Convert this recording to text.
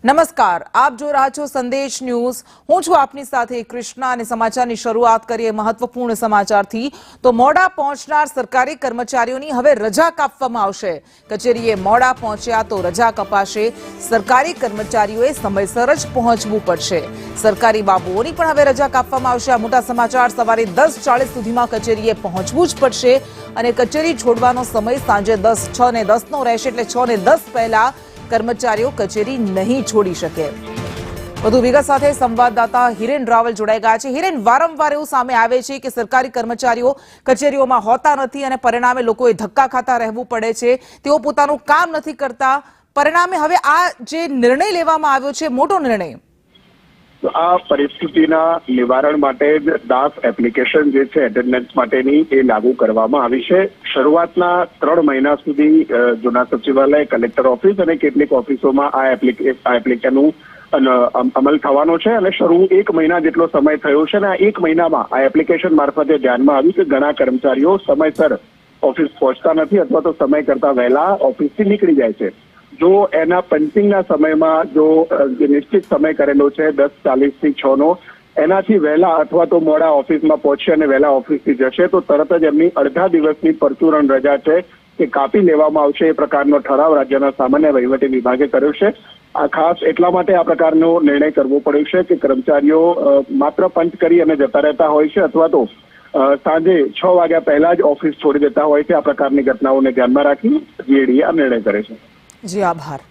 નમસ્કાર, આપ જો રહ્યા છો સંદેશ ન્યૂઝ। હું છું આપની સાથે કૃષ્ણા અને સમાચારની શરૂઆત કરીએ મહત્વપૂર્ણ સમાચારથી। તો મોડા પહોંચનાર સરકારી કર્મચારીઓની હવે રજા કાપવામાં આવશે। કચેરીએ મોડા પહોંચ્યા તો રજા કપાશે। સરકારી કર્મચારીઓએ સમયસર જ પહોંચવું પડશે। સરકારી બાબુઓની પણ હવે રજા કાપવામાં આવશે। આ મોટા સમાચાર। સવારે 10:40 સુધીમાં કચેરીએ પહોંચવું જ પડશે અને કચેરી છોડવાનો સમય સાંજે 6:10નો રહેશે, એટલે 6:10 પહેલા કર્મચારીઓ કચેરી નહીં છોડી શકે। વધુ વિગત સાથે સંવાદદાતા હિરેન રાવલ જોડાઈ ગયા છે। હિરેન, વારંવાર એવું સામે આવે છે કે સરકારી કર્મચારીઓ કચેરીઓમાં હોતા નથી અને પરિણામે લોકોએ ધક્કા ખાતા રહેવું પડે છે। તેઓ પોતાનું કામ નથી કરતા। પરિણામે હવે આ જે નિર્ણય લેવામાં આવ્યો છે, મોટો નિર્ણય। આ પરિસ્થિતિના નિવારણ માટે જ દાસ એપ્લિકેશન જે છે એટેન્ડન્સ માટેની એ લાગુ કરવામાં આવી છે। શરૂઆતના 3 મહિના સુધી જૂના સચિવાલય, કલેક્ટર ઓફિસ અને કેટલીક ઓફિસોમાં આ એપ્લિકેશનનું અમલ થવાનો છે અને શરૂ 1 મહિના જેટલો સમય થયો છે અને આ 1 મહિનામાં આ એપ્લિકેશન મારફતે ધ્યાનમાં આવ્યું કે ઘણા કર્મચારીઓ સમયસર ઓફિસ પહોંચતા નથી અથવા તો સમય કરતા વહેલા ઓફિસથી નીકળી જાય છે। જો એના પંચિંગના સમયમાં જો નિશ્ચિત સમય કરેલો છે 10:40 થી 6નો, એનાથી વહેલા અથવા તો મોડા ઓફિસમાં પહોંચશે અને વહેલા ઓફિસથી જશે તો તરત જ એમની અડધા દિવસની પરચુરણ રજા છે એ કાપી લેવામાં આવશે। એ પ્રકારનો ઠરાવ રાજ્યના સામાન્ય વહીવટી વિભાગે કર્યો છે। આ ખાસ એટલા માટે આ પ્રકારનો નિર્ણય કરવો પડ્યો છે કે કર્મચારીઓ માત્ર પંચ કરી અને જતા રહેતા હોય છે અથવા તો સાંજે 6 વાગ્યા પહેલા જ ઓફિસ છોડી દેતા હોય છે। આ પ્રકારની ઘટનાઓને ધ્યાનમાં રાખી જીએડીએ આ નિર્ણય કરે છે। જી, આભાર।